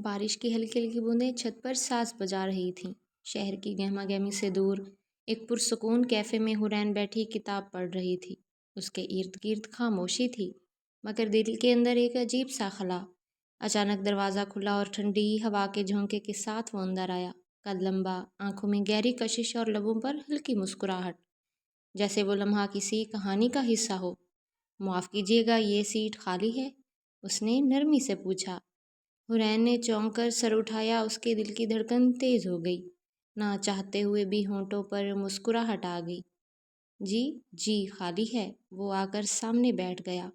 بارش کی ہلکی ہلکی بوندیں چھت پر ساز بجا رہی تھیں۔ شہر کی گہما گہمی سے دور ایک پرسکون کیفے میں حورین بیٹھی کتاب پڑھ رہی تھی۔ اس کے ارد گرد خاموشی تھی، مگر دل کے اندر ایک عجیب سا خلا۔ اچانک دروازہ کھلا اور ٹھنڈی ہوا کے جھونکے کے ساتھ وہ اندر آیا۔ قد لمبا، آنکھوں میں گہری کشش اور لبوں پر ہلکی مسکراہٹ، جیسے وہ لمحہ کسی کہانی کا حصہ ہو۔ معاف کیجیے گا، یہ سیٹ خالی ہے؟ اس نے نرمی سے پوچھا۔ حورین نے چونک کر سر اٹھایا۔ اس کے دل کی دھڑکن تیز ہو گئی، نہ چاہتے ہوئے بھی ہونٹوں پر مسکراہٹ آ گئی۔ جی خالی ہے۔ وہ آ کر سامنے بیٹھ گیا۔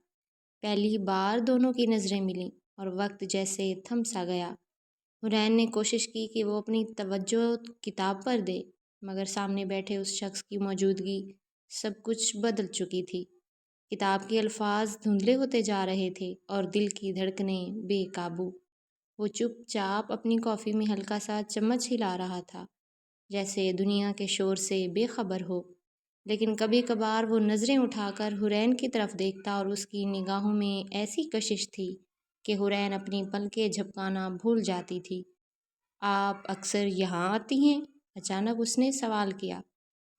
پہلی بار دونوں کی نظریں ملیں اور وقت جیسے تھم سا گیا۔ حورین نے کوشش کی کہ وہ اپنی توجہ کتاب پر دے، مگر سامنے بیٹھے اس شخص کی موجودگی سب کچھ بدل چکی تھی۔ کتاب کے الفاظ دھندلے ہوتے جا رہے تھے اور دل کی دھڑکنیں بے قابو۔ وہ چپ چاپ اپنی کافی میں ہلکا سا چمچ ہلا رہا تھا، جیسے دنیا کے شور سے بے خبر ہو۔ لیکن کبھی کبھار وہ نظریں اٹھا کر حورین کی طرف دیکھتا اور اس کی نگاہوں میں ایسی کشش تھی کہ حورین اپنی پلکیں جھپکانا بھول جاتی تھی۔ آپ اکثر یہاں آتی ہیں؟ اچانک اس نے سوال کیا۔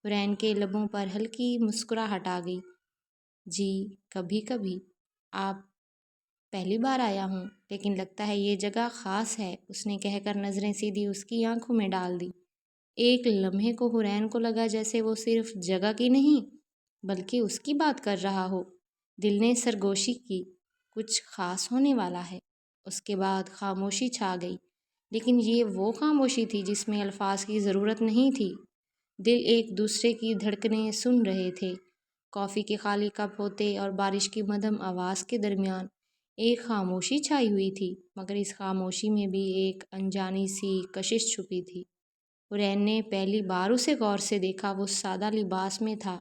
حورین کے لبوں پر ہلکی مسکراہٹ آ گئی۔ جی کبھی کبھی۔ آپ پہلی بار آیا ہوں، لیکن لگتا ہے یہ جگہ خاص ہے، اس نے کہہ کر نظریں سیدھی اس کی آنکھوں میں ڈال دی۔ ایک لمحے کو حورین کو لگا جیسے وہ صرف جگہ کی نہیں بلکہ اس کی بات کر رہا ہو۔ دل نے سرگوشی کی، کچھ خاص ہونے والا ہے۔ اس کے بعد خاموشی چھا گئی، لیکن یہ وہ خاموشی تھی جس میں الفاظ کی ضرورت نہیں تھی۔ دل ایک دوسرے کی دھڑکنیں سن رہے تھے۔ کافی کے خالی کپ ہوتے اور بارش کی مدھم آواز کے درمیان ایک خاموشی چھائی ہوئی تھی، مگر اس خاموشی میں بھی ایک انجانی سی کشش چھپی تھی۔ حورین نے پہلی بار اسے غور سے دیکھا۔ وہ سادہ لباس میں تھا،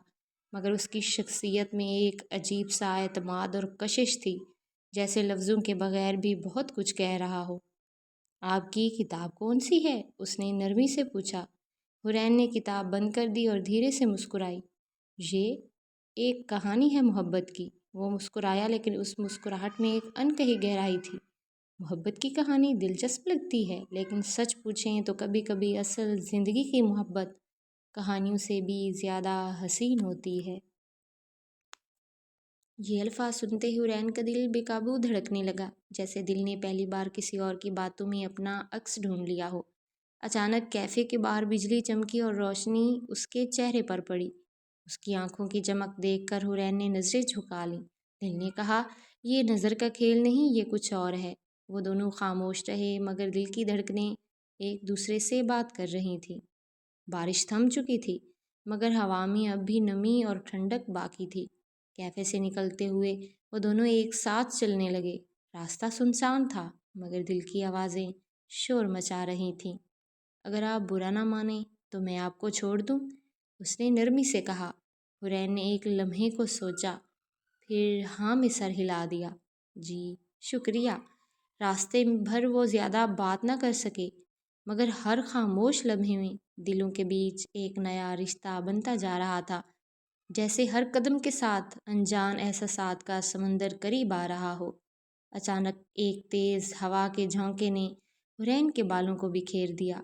مگر اس کی شخصیت میں ایک عجیب سا اعتماد اور کشش تھی، جیسے لفظوں کے بغیر بھی بہت کچھ کہہ رہا ہو۔ آپ کی کتاب کون سی ہے؟ اس نے نرمی سے پوچھا۔ حورین نے کتاب بند کر دی اور دھیرے سے مسکرائی۔ یہ ایک کہانی ہے محبت کی۔ وہ مسکرایا، لیکن اس مسکراہٹ میں ایک انکہی گہرائی تھی۔ محبت کی کہانی دلچسپ لگتی ہے، لیکن سچ پوچھیں تو کبھی کبھی اصل زندگی کی محبت کہانیوں سے بھی زیادہ حسین ہوتی ہے۔ یہ الفاظ سنتے ہی حورین کا دل بے قابو دھڑکنے لگا، جیسے دل نے پہلی بار کسی اور کی باتوں میں اپنا عکس ڈھونڈ لیا ہو۔ اچانک کیفے کے باہر بجلی چمکی اور روشنی اس کے چہرے پر پڑی۔ اس کی آنکھوں کی چمک دیکھ کر حورین نے نظریں جھکا لیں۔ دل نے کہا، یہ نظر کا کھیل نہیں، یہ کچھ اور ہے۔ وہ دونوں خاموش رہے، مگر دل کی دھڑکنیں ایک دوسرے سے بات کر رہی تھیں۔ بارش تھم چکی تھی، مگر ہوا میں اب بھی نمی اور ٹھنڈک باقی تھی۔ کیفے سے نکلتے ہوئے وہ دونوں ایک ساتھ چلنے لگے۔ راستہ سنسان تھا، مگر دل کی آوازیں شور مچا رہی تھیں۔ اگر آپ برا نہ مانیں تو میں آپ کو چھوڑ دوں، اس نے نرمی سے کہا۔ حورین نے ایک لمحے کو سوچا، پھر ہاں میں سر ہلا دیا۔ جی شکریہ۔ راستے بھر وہ زیادہ بات نہ کر سکے، مگر ہر خاموش لمحے میں دلوں کے بیچ ایک نیا رشتہ بنتا جا رہا تھا، جیسے ہر قدم کے ساتھ انجان احساسات کا سمندر قریب آ رہا ہو۔ اچانک ایک تیز ہوا کے جھونکے نے حورین کے بالوں کو بکھیر دیا۔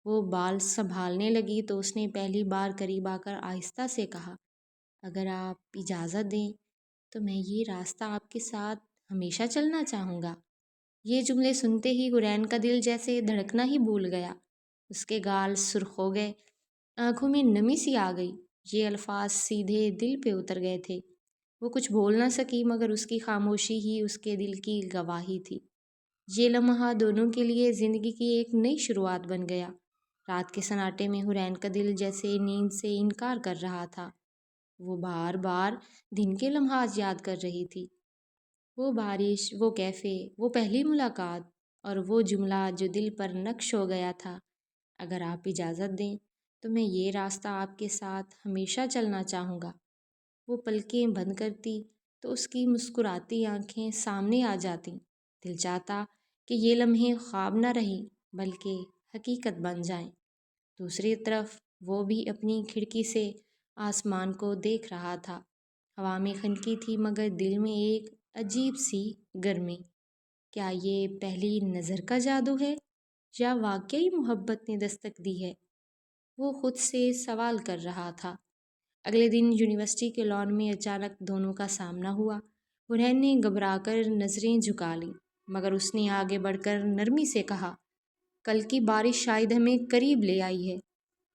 وہ بال سنبھالنے لگی تو اس نے پہلی بار قریب آ کر آہستہ سے کہا، اگر آپ اجازت دیں تو میں یہ راستہ آپ کے ساتھ ہمیشہ چلنا چاہوں گا۔ یہ جملے سنتے ہی حورین کا دل جیسے دھڑکنا ہی بھول گیا۔ اس کے گال سرخ ہو گئے، آنکھوں میں نمی سی آ گئی۔ یہ الفاظ سیدھے دل پہ اتر گئے تھے۔ وہ کچھ بول نہ سکی، مگر اس کی خاموشی ہی اس کے دل کی گواہی تھی۔ یہ لمحہ دونوں کے لیے زندگی کی ایک نئی شروعات بن گیا۔ رات کے سناٹے میں حورین کا دل جیسے نیند سے انکار کر رہا تھا۔ وہ بار بار دن کے لمحات یاد کر رہی تھی، وہ بارش، وہ کیفے، وہ پہلی ملاقات، اور وہ جملہ جو دل پر نقش ہو گیا تھا، اگر آپ اجازت دیں تو میں یہ راستہ آپ کے ساتھ ہمیشہ چلنا چاہوں گا۔ وہ پلکیں بند کرتی تو اس کی مسکراتی آنکھیں سامنے آ جاتیں۔ دل چاہتا کہ یہ لمحے خواب نہ رہیں بلکہ حقیقت بن جائیں۔ دوسری طرف وہ بھی اپنی کھڑکی سے آسمان کو دیکھ رہا تھا۔ ہوا میں خنکی تھی، مگر دل میں ایک عجیب سی گرمی۔ کیا یہ پہلی نظر کا جادو ہے یا واقعی محبت نے دستک دی ہے؟ وہ خود سے سوال کر رہا تھا۔ اگلے دن یونیورسٹی کے لان میں اچانک دونوں کا سامنا ہوا۔ حرین نے گھبرا کر نظریں جھکا لیں، مگر اس نے آگے بڑھ کر نرمی سے کہا، کل کی بارش شاید ہمیں قریب لے آئی ہے۔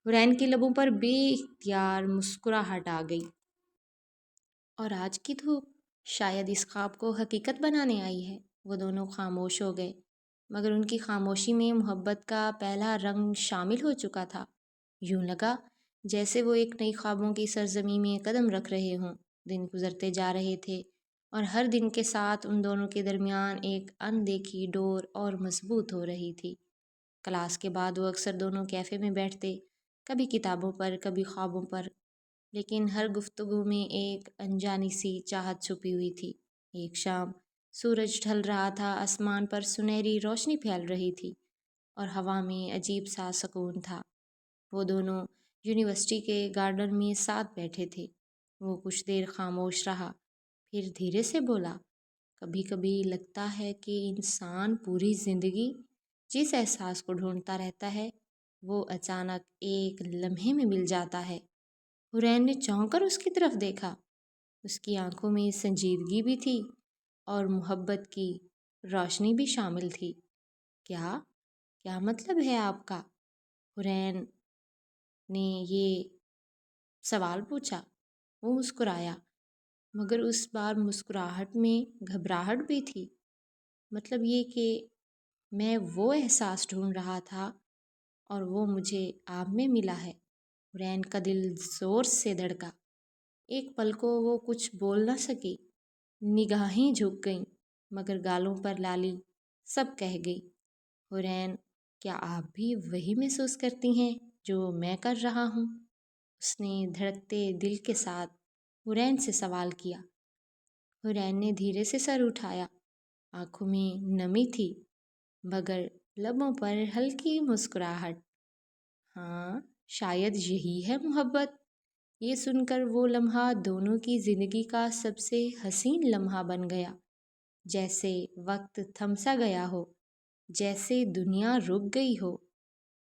حرین کے لبوں پر بے اختیار مسکراہٹ آ گئی۔ اور آج کی دھوپ شاید اس خواب کو حقیقت بنانے آئی ہے۔ وہ دونوں خاموش ہو گئے، مگر ان کی خاموشی میں محبت کا پہلا رنگ شامل ہو چکا تھا۔ یوں لگا جیسے وہ ایک نئی خوابوں کی سرزمین میں قدم رکھ رہے ہوں۔ دن گزرتے جا رہے تھے اور ہر دن کے ساتھ ان دونوں کے درمیان ایک اندیکھی ڈور اور مضبوط ہو رہی تھی۔ کلاس کے بعد وہ اکثر دونوں کیفے میں بیٹھتے، کبھی کتابوں پر، کبھی خوابوں پر، لیکن ہر گفتگو میں ایک انجانی سی چاہت چھپی ہوئی تھی۔ ایک شام سورج ڈھل رہا تھا، آسمان پر سنہری روشنی پھیل رہی تھی اور ہوا میں عجیب سا سکون تھا۔ وہ دونوں یونیورسٹی کے گارڈن میں ساتھ بیٹھے تھے۔ وہ کچھ دیر خاموش رہا، پھر دھیرے سے بولا، کبھی کبھی لگتا ہے کہ انسان پوری زندگی جس احساس کو ڈھونڈتا رہتا ہے وہ اچانک ایک لمحے میں مل جاتا ہے۔ حرین نے چونک کر اس کی طرف دیکھا۔ اس کی آنکھوں میں سنجیدگی بھی تھی اور محبت کی روشنی بھی شامل تھی۔ کیا مطلب ہے آپ کا؟ حرین نے یہ سوال پوچھا۔ وہ مسکرایا، مگر اس بار مسکراہٹ میں گھبراہٹ بھی تھی۔ مطلب یہ کہ میں وہ احساس ڈھونڈ رہا تھا اور وہ مجھے آپ میں ملا ہے۔ حرین کا دل زور سے دھڑکا۔ ایک پل کو وہ کچھ بول نہ سکی، نگاہیں جھک گئیں، مگر گالوں پر لالی سب کہہ گئی۔ حرین، کیا آپ بھی وہی محسوس کرتی ہیں جو میں کر رہا ہوں؟ اس نے دھڑکتے دل کے ساتھ حرین سے سوال کیا۔ حرین نے دھیرے سے سر اٹھایا، آنکھوں میں نمی تھی مگر لبوں پر ہلکی مسکراہٹ۔ ہاں، شاید یہی ہے محبت۔ یہ سن کر وہ لمحہ دونوں کی زندگی کا سب سے حسین لمحہ بن گیا، جیسے وقت تھم سا گیا ہو، جیسے دنیا رک گئی ہو۔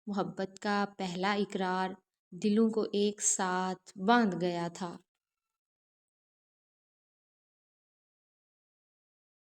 محبت کا پہلا اقرار دلوں کو ایک ساتھ باندھ گیا تھا۔